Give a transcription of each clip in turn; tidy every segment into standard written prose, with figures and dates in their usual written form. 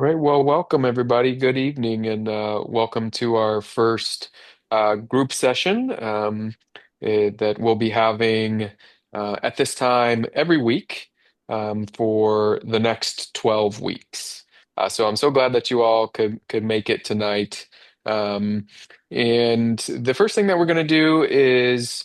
Great. Well, welcome everybody. Good evening, and welcome to our first group session that we'll be having at this time every week for the next 12 weeks. So I'm so glad that you all could make it tonight. Um, and the first thing that we're going to do is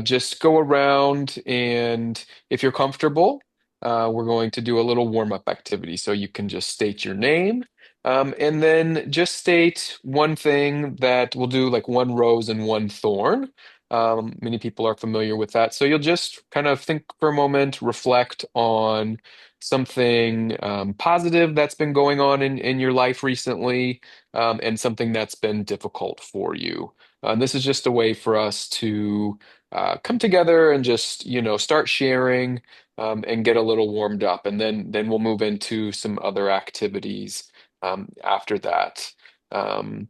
just go around, and if you're comfortable, we're going to do a little warm-up activity. So you can just state your name, and then just state one thing that we'll do, like one rose and one thorn. Many people are familiar with that. So you'll just kind of think for a moment, reflect on something positive that's been going on in your life recently, and something that's been difficult for you. And this is just a way for us to come together and just, start sharing and get a little warmed up, and then we'll move into some other activities after that. Um,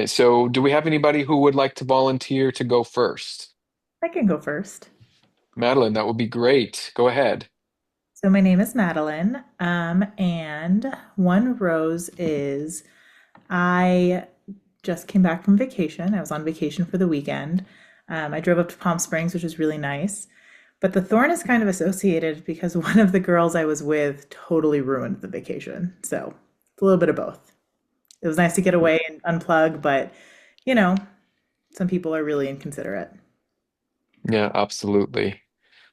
so, do we have anybody who would like to volunteer to go first? I can go first. Madeline, that would be great. Go ahead. So my name is Madeline, and one rose is I just came back from vacation. I was on vacation for the weekend. I drove up to Palm Springs, which was really nice. But the thorn is kind of associated because one of the girls I was with totally ruined the vacation. So it's a little bit of both. It was nice to get away and unplug, but you know, some people are really inconsiderate. Yeah, absolutely.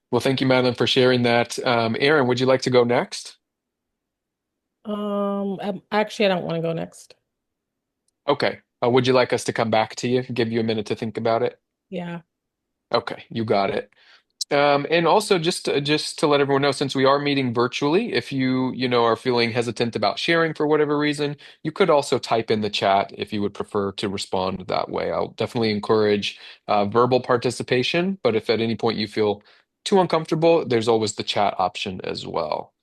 Well, thank you, Madeline, for sharing that. Aaron, would you like to go next? Actually, I don't want to go next. Okay. Would you like us to come back to you, give you a minute to think about it? Yeah. Okay, you got it. And also just to let everyone know, since we are meeting virtually, if you are feeling hesitant about sharing for whatever reason, you could also type in the chat if you would prefer to respond that way. I'll definitely encourage verbal participation, but if at any point you feel too uncomfortable, there's always the chat option as well.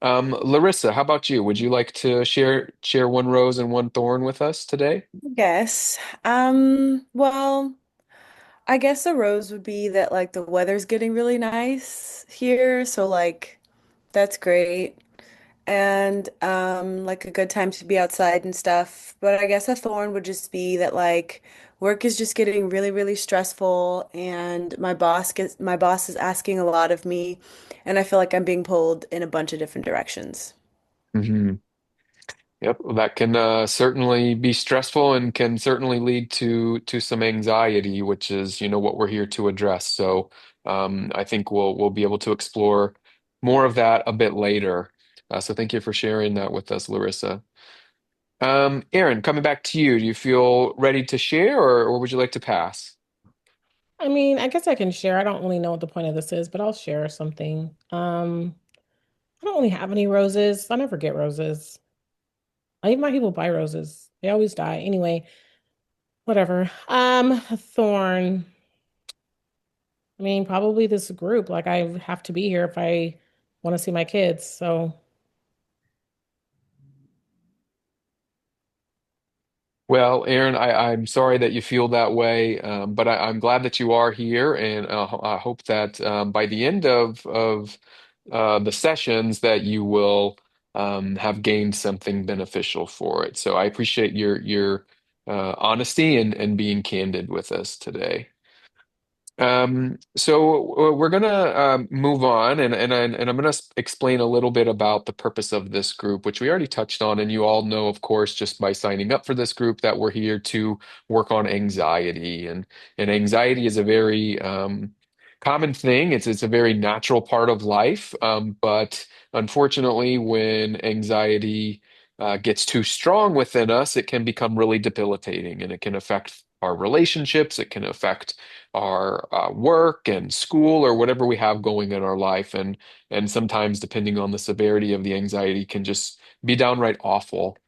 Larissa, how about you? Would you like to share one rose and one thorn with us today? Guess. Well, I guess a rose would be that like the weather's getting really nice here, so like that's great. And like a good time to be outside and stuff. But I guess a thorn would just be that like work is just getting really, really stressful and my boss is asking a lot of me and I feel like I'm being pulled in a bunch of different directions. Mhm. Yep, well, that can certainly be stressful and can certainly lead to some anxiety, which is, what we're here to address. So I think we'll be able to explore more of that a bit later. So thank you for sharing that with us, Larissa. Aaron, coming back to you, do you feel ready to share, or would you like to pass? I mean, I guess I can share. I don't really know what the point of this is, but I'll share something. I don't really have any roses. I never get roses. I even my people buy roses. They always die. Anyway, whatever. A thorn. I mean, probably this group. Like I have to be here if I want to see my kids. So Well, Aaron, I'm sorry that you feel that way, but I'm glad that you are here, and I hope that by the end of the sessions that you will have gained something beneficial for it. So I appreciate your honesty and being candid with us today. So we're gonna move on, and I'm gonna explain a little bit about the purpose of this group, which we already touched on, and you all know, of course, just by signing up for this group, that we're here to work on anxiety, and anxiety is a very common thing. It's a very natural part of life, but unfortunately, when anxiety gets too strong within us, it can become really debilitating, and it can affect our relationships. It can affect our work and school or whatever we have going in our life, and sometimes depending on the severity of the anxiety can just be downright awful.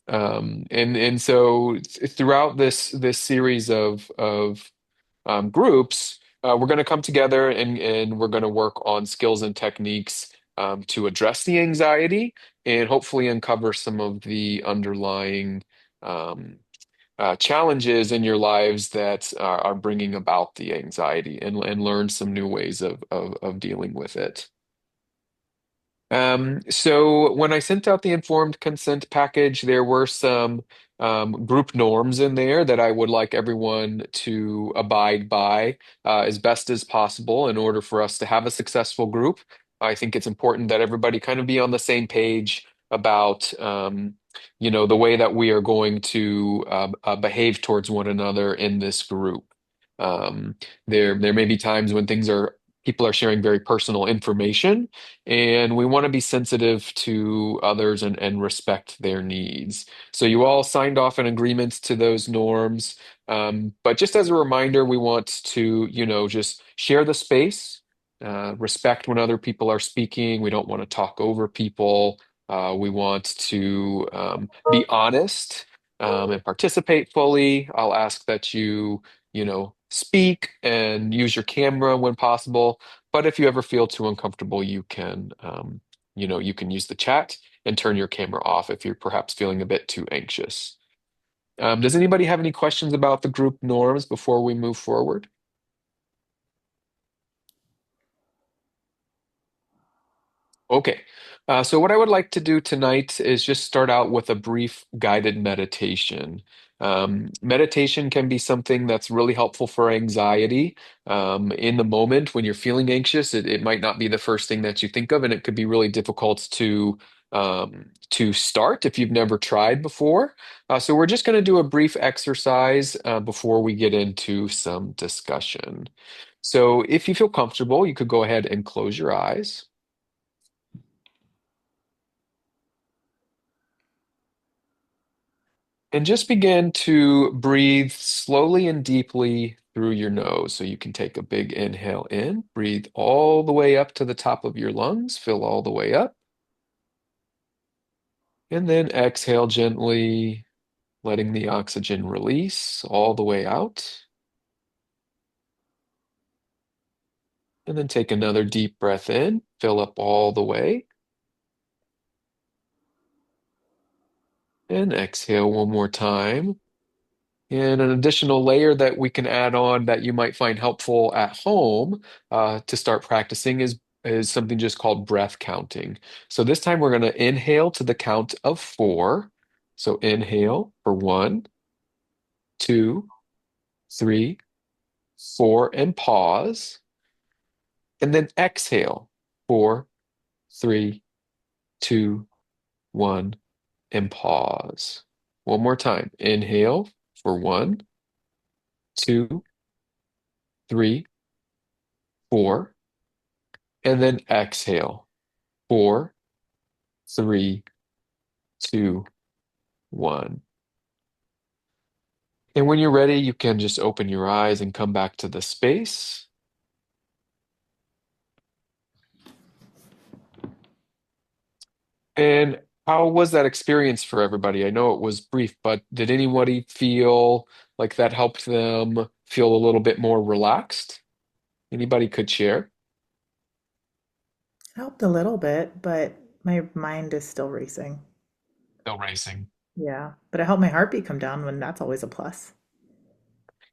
And so throughout this series of groups, we're going to come together, and we're going to work on skills and techniques to address the anxiety and hopefully uncover some of the underlying um, challenges in your lives that are bringing about the anxiety, and learn some new ways of dealing with it. So when I sent out the informed consent package, there were some group norms in there that I would like everyone to abide by as best as possible in order for us to have a successful group. I think it's important that everybody kind of be on the same page about, the way that we are going to behave towards one another in this group. Um, there may be times when people are sharing very personal information and we want to be sensitive to others and respect their needs. So you all signed off an agreement to those norms. But just as a reminder, we want to, just share the space, respect when other people are speaking. We don't want to talk over people. We want to be honest and participate fully. I'll ask that speak and use your camera when possible. But if you ever feel too uncomfortable, you can use the chat and turn your camera off if you're perhaps feeling a bit too anxious. Does anybody have any questions about the group norms before we move forward? Okay. So what I would like to do tonight is just start out with a brief guided meditation. Meditation can be something that's really helpful for anxiety. In the moment when you're feeling anxious, it might not be the first thing that you think of, and it could be really difficult to start if you've never tried before. So we're just going to do a brief exercise before we get into some discussion. So if you feel comfortable, you could go ahead and close your eyes. And just begin to breathe slowly and deeply through your nose. So you can take a big inhale in, breathe all the way up to the top of your lungs, fill all the way up. And then exhale gently, letting the oxygen release all the way out. And then take another deep breath in, fill up all the way. And exhale one more time. And an additional layer that we can add on that you might find helpful at home to start practicing is something just called breath counting. So this time we're going to inhale to the count of four. So inhale for one, two, three, four, and pause. And then exhale, four, three, two, one, and pause. One more time. Inhale for one, two, three, four, and then exhale. Four, three, two, one. And when you're ready, you can just open your eyes and come back to the space. And how was that experience for everybody? I know it was brief, but did anybody feel like that helped them feel a little bit more relaxed? Anybody could share? It helped a little bit, but my mind is still racing. Still racing. Yeah, but it helped my heartbeat come down when that's always a plus.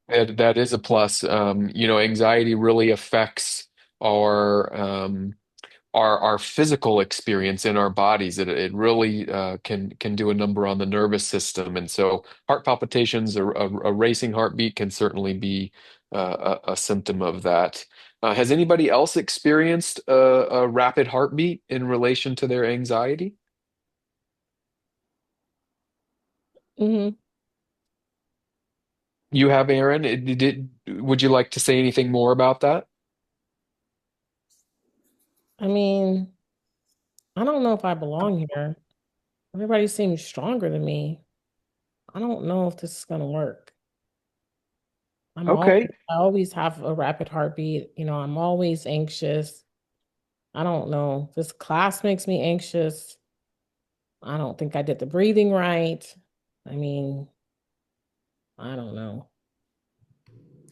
That is a plus. Anxiety really affects our our physical experience in our bodies. It really can do a number on the nervous system, and so heart palpitations, a racing heartbeat, can certainly be a symptom of that. Has anybody else experienced a rapid heartbeat in relation to their anxiety? Hmm. You have, Aaron. Would you like to say anything more about that? I mean, I don't know if I belong here. Everybody seems stronger than me. I don't know if this is gonna work. Okay. I always have a rapid heartbeat. I'm always anxious. I don't know. This class makes me anxious. I don't think I did the breathing right. I mean, I don't know.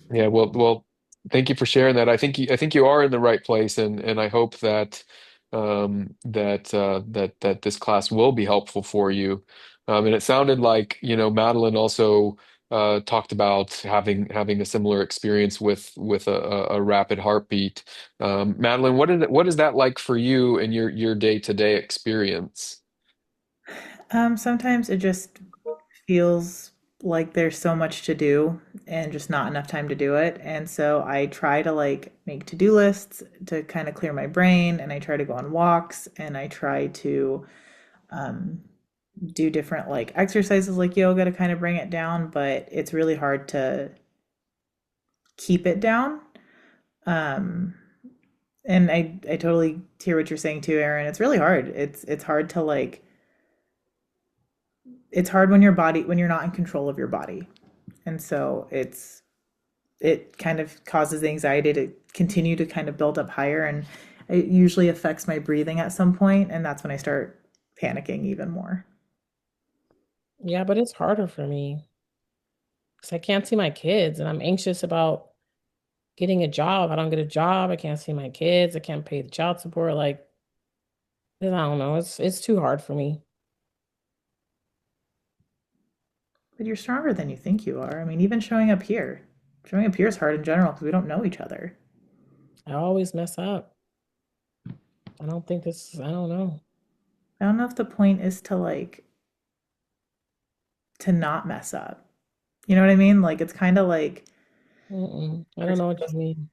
Yeah, well, thank you for sharing that. I think you are in the right place, and I hope that this class will be helpful for you. And it sounded like, Madeline also talked about having a similar experience with a rapid heartbeat. Madeline, what is that like for you in your day-to-day experience? Sometimes it just feels like there's so much to do and just not enough time to do it. And so I try to like make to-do lists to kind of clear my brain, and I try to go on walks, and I try to um, do different like exercises like yoga to kind of bring it down, but it's really hard to keep it down. Um, and I totally hear what you're saying too, Aaron. It's really hard. It's hard to like it's hard when you're not in control of your body. And so it kind of causes the anxiety to continue to kind of build up higher, and it usually affects my breathing at some point, and that's when I start panicking even more. Yeah, but it's harder for me because I can't see my kids and I'm anxious about getting a job. I don't get a job. I can't see my kids. I can't pay the child support. Like, I don't know. It's too hard for me. But you're stronger than you think you are. I mean, even showing up here is hard in general because we don't know each other. I always mess up. I don't know. I don't know if the point is to like to not mess up. You know what I mean? Like it's kind of like Mm-mm. I we're don't know what supposed you mean.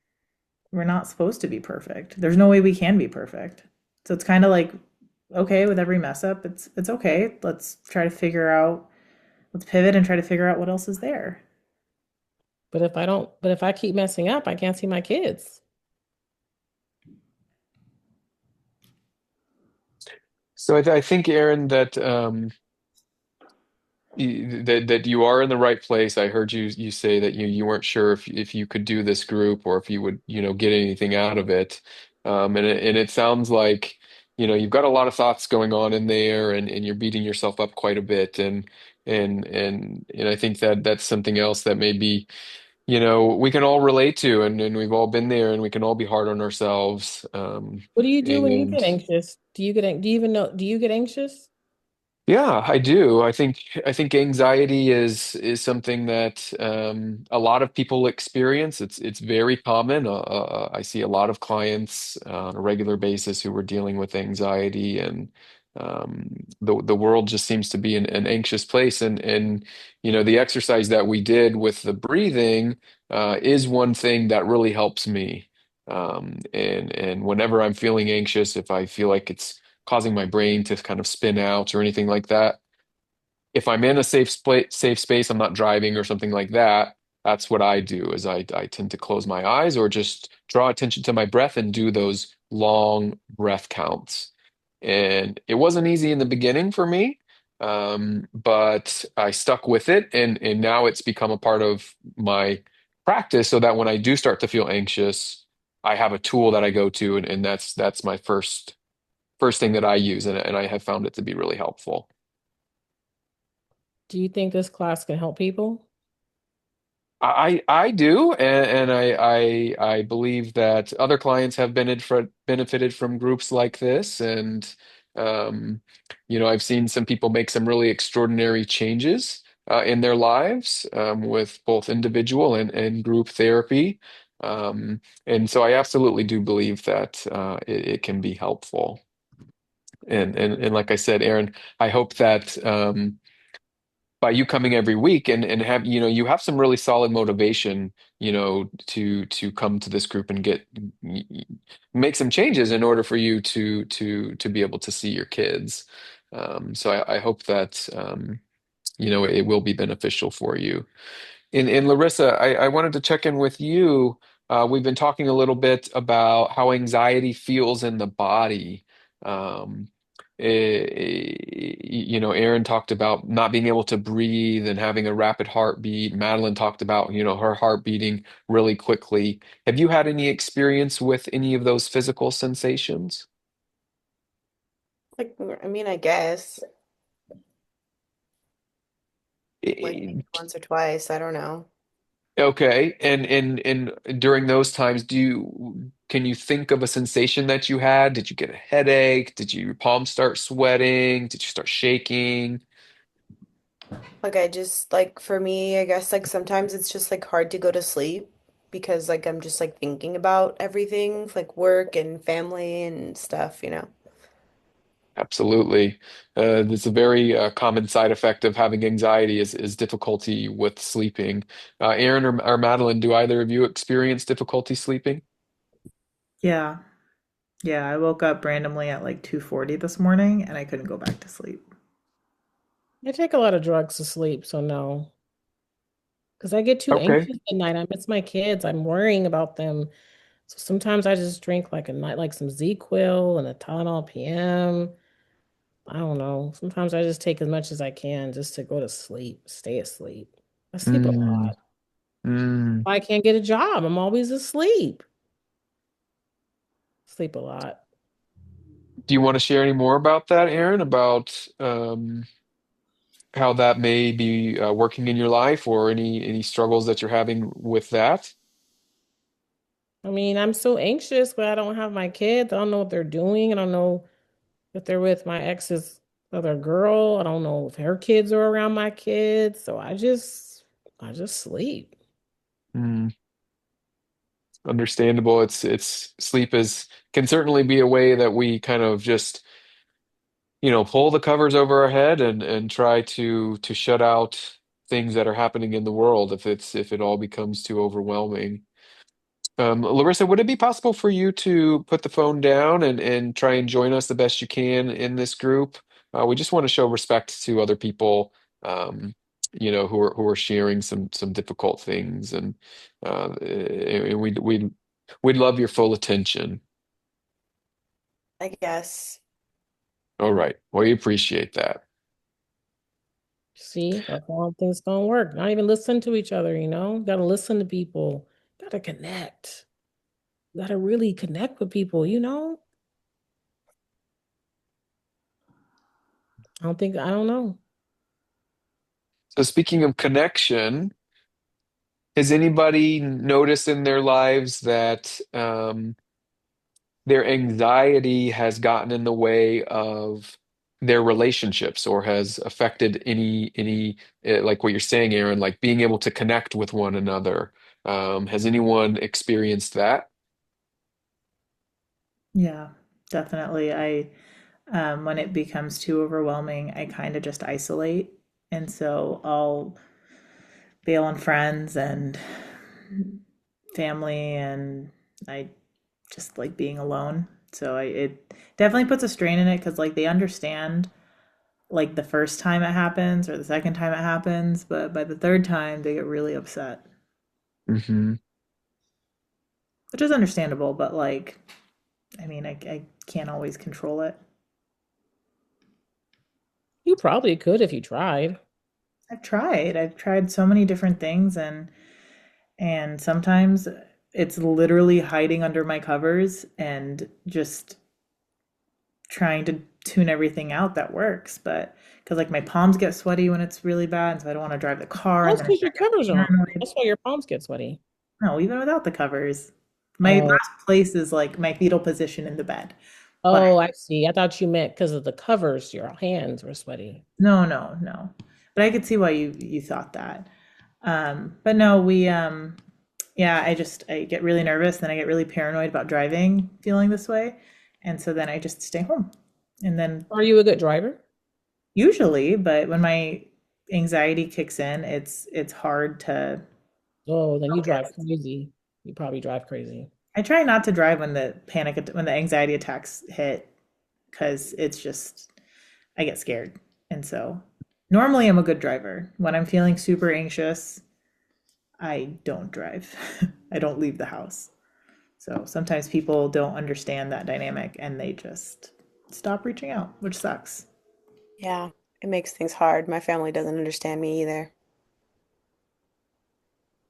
we're not supposed to be perfect. There's no way we can be perfect. So it's kind of like okay with every mess up. It's okay. Let's pivot and try to figure out what else is there. But if I keep messing up, I can't see my kids. So I think, Aaron, that that you are in the right place. I heard you say that you weren't sure if you could do this group or if you would, get anything out of it. And it sounds like, you've got a lot of thoughts going on in there, and you're beating yourself up quite a bit. And I think that that's something else that maybe, we can all relate to, and we've all been there, and we can all be hard on ourselves. What do you do when you And get anxious? Do you even know, do you get anxious? Yeah, I do. I think anxiety is something that a lot of people experience. It's very common. I see a lot of clients on a regular basis who are dealing with anxiety, and the world just seems to be an anxious place. And the exercise that we did with the breathing is one thing that really helps me. And whenever I'm feeling anxious, if I feel like it's causing my brain to kind of spin out or anything like that. If I'm in a safe space, I'm not driving or something like that. That's what I do is I tend to close my eyes or just draw attention to my breath and do those long breath counts. And it wasn't easy in the beginning for me, but I stuck with it, and now it's become a part of my practice so that when I do start to feel anxious, I have a tool that I go to, and that's my first thing that I use, and I have found it to be really helpful. Do you think this class can help people? I do, and I believe that other clients have benefited from groups like this, and um, I've seen some people make some really extraordinary changes in their lives with both individual and group therapy, and so I absolutely do believe that it can be helpful. And like I said, Aaron, I hope that by you coming every week and have you have some really solid motivation, to come to this group and make some changes in order for you to be able to see your kids. So I hope that it will be beneficial for you. And Larissa, I wanted to check in with you. We've been talking a little bit about how anxiety feels in the body. Um, Aaron talked about not being able to breathe and having a rapid heartbeat. Madeline talked about, her heart beating really quickly. Have you had any experience with any of those physical sensations? Like, I mean, I guess like maybe once or twice. I don't know. Okay, and during those times, can you think of a sensation that you had? Did you get a headache? Did your palms start sweating? Did you start shaking? Like I just like for me, I guess like sometimes it's just like hard to go to sleep because like I'm just like thinking about everything, like work and family and stuff, you know. Absolutely. It's a very common side effect of having anxiety is difficulty with sleeping. Aaron or Madeline, do either of you experience difficulty sleeping? Yeah. Yeah, I woke up randomly at like 2:40 this morning and I couldn't go back to sleep. I take a lot of drugs to sleep, so no. Because I get too Okay. anxious at night. I miss my kids. I'm worrying about them. So sometimes I just drink like a night, like some ZQuil and a Tylenol PM. I don't know. Sometimes I just take as much as I can just to go to sleep, stay asleep. I sleep a Mm, lot. mm. I can't get a job. I'm always asleep. Sleep a lot. Do you want to share any more about that, Aaron, about how that may be working in your life or any struggles that you're having with that? I mean, I'm so anxious, but I don't have my kids. I don't know what they're doing. I don't know if they're with my ex's other girl. I don't know if her kids are around my kids. So I just sleep. Mm, understandable. It's sleep is can certainly be a way that we kind of just pull the covers over our head and try to shut out things that are happening in the world if it all becomes too overwhelming. Larissa, would it be possible for you to put the phone down and try and join us the best you can in this group? We just want to show respect to other people, who are sharing some difficult things, and we'd love your full attention. I guess. All right, we appreciate that. See, that's how things gonna work. Not even listen to each other, you know? Gotta listen to people. Gotta connect. Gotta really connect with people, you know? I don't know. So speaking of connection, has anybody noticed in their lives that their anxiety has gotten in the way of their relationships or has affected any like what you're saying, Aaron, like being able to connect with one another? Has anyone experienced that? Yeah, definitely. When it becomes too overwhelming, I kind of just isolate. And so I'll bail on friends and family, and I just like being alone. So it definitely puts a strain in it because like they understand like the first time it happens or the second time it happens, but by the third time they get really upset, Hmm. which is understandable, but like, I mean, I can't always control it. You probably could if you tried. I've tried so many different things, and sometimes it's literally hiding under my covers and just trying to tune everything out that works. But because like my palms get sweaty when it's really bad, and so I don't want to drive the car, and That's then I because your start getting covers are on. paranoid. That's why your palms get sweaty. No, even without the covers. My Oh, last place is like my fetal position in the bed. But oh, I see. I thought you meant because of the covers, your hands were sweaty. no, no, no. But I could see why you thought that. But no, yeah, I get really nervous, then I get really paranoid about driving, feeling this way. And so then I just stay home. And then Are you a good driver? usually, but when my anxiety kicks in, it's hard to Oh, then you drive focus. crazy. You probably drive crazy. I try not to drive when the anxiety attacks hit because it's just I get scared. And so normally I'm a good driver. When I'm feeling super anxious, I don't drive. I don't leave the house. So sometimes people don't understand that dynamic and they just stop reaching out, which sucks. Yeah, it makes things hard. My family doesn't understand me either.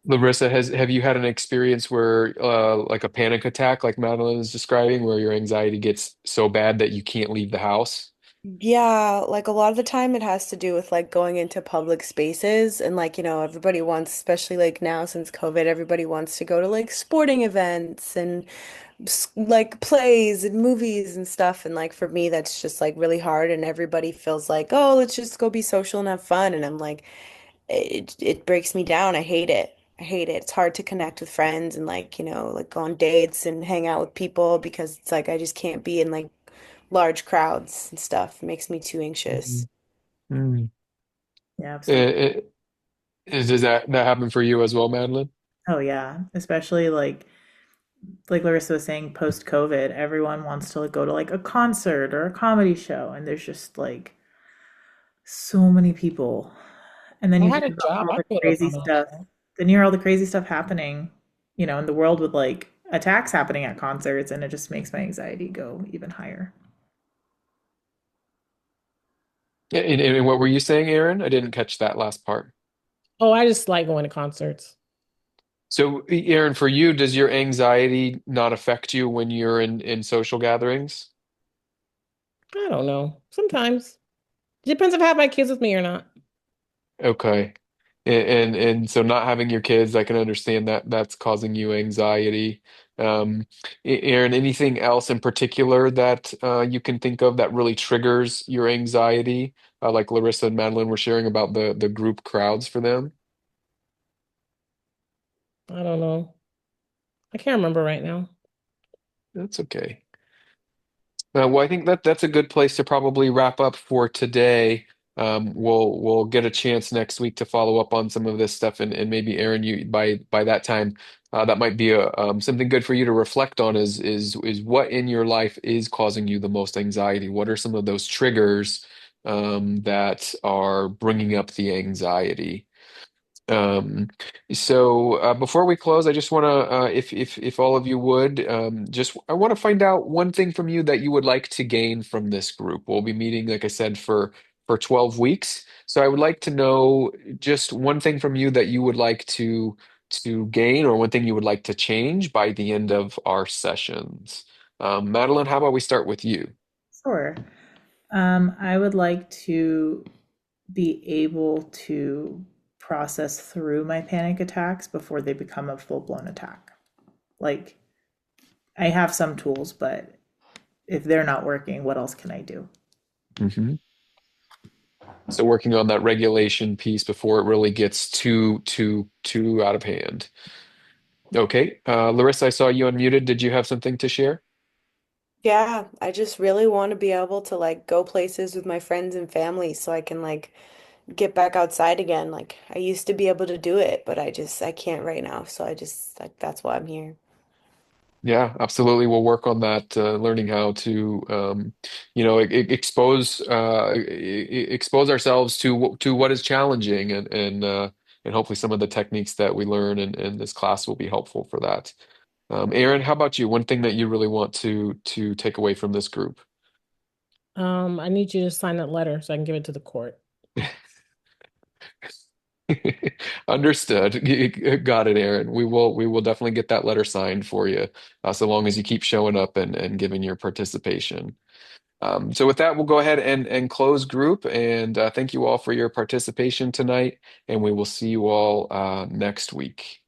Larissa, have you had an experience where like a panic attack like Madeline is describing, where your anxiety gets so bad that you can't leave the house? Yeah, like a lot of the time it has to do with like going into public spaces and like, everybody wants, especially like now since COVID, everybody wants to go to like sporting events and like plays and movies and stuff. And like for me, that's just like really hard. And everybody feels like, oh, let's just go be social and have fun. And I'm like, it breaks me down. I hate it. I hate it. It's hard to connect with friends and like, like go on dates and hang out with people because it's like I just can't be in like large crowds and stuff. It makes me too anxious. Mhm. Mm. Yeah, absolutely. Eh, does that happen for you as well, Madeline? Oh yeah, especially like Larissa was saying, post COVID, everyone wants to like, go to like a concert or a comedy show, and there's just like so many people. And then I you had hear a about job. all I the could go to a crazy comedy stuff. show. Then you hear all the crazy stuff happening, in the world with like attacks happening at concerts, and it just makes my anxiety go even higher. And what were you saying, Aaron? I didn't catch that last part. Oh, I just like going to concerts. So, Aaron, for you, does your anxiety not affect you when you're in social gatherings? I don't know. Sometimes. It depends if I have my kids with me or not. Okay. And so not having your kids, I can understand that that's causing you anxiety. Aaron, anything else in particular that you can think of that really triggers your anxiety? Like Larissa and Madeline were sharing about the group crowds for them. I don't know. I can't remember right now. That's okay. Well, I think that's a good place to probably wrap up for today. We'll get a chance next week to follow up on some of this stuff, and maybe Aaron, you by that time, that might be a something good for you to reflect on. Is what in your life is causing you the most anxiety? What are some of those triggers that are bringing up the anxiety? Um, so before we close, I just want to, if all of you would, just I want to find out one thing from you that you would like to gain from this group. We'll be meeting, like I said, for 12 weeks. So I would like to know just one thing from you that you would like to gain, or one thing you would like to change by the end of our sessions. Madeline, how about we start with you? Sure. I would like to be able to process through my panic attacks before they become a full-blown attack. Like, I have some tools, but if they're not working, what else can I do? Mhm. So working on that regulation piece before it really gets too out of hand. Okay. Larissa, I saw you unmuted. Did you have something to share? Yeah, I just really want to be able to like go places with my friends and family so I can like get back outside again. Like I used to be able to do it, but I can't right now. So I just like that's why I'm here. Yeah, absolutely. We'll work on that, learning how to, expose ourselves to what is challenging, and hopefully some of the techniques that we learn in this class will be helpful for that. Aaron, how about you? One thing that you really want to take away from this group? I need you to sign that letter so I can give it to the court. Understood. Got it, Aaron. We will definitely get that letter signed for you, so long as you keep showing up and giving your participation. So with that, we'll go ahead and close group. And thank you all for your participation tonight. And we will see you all next week.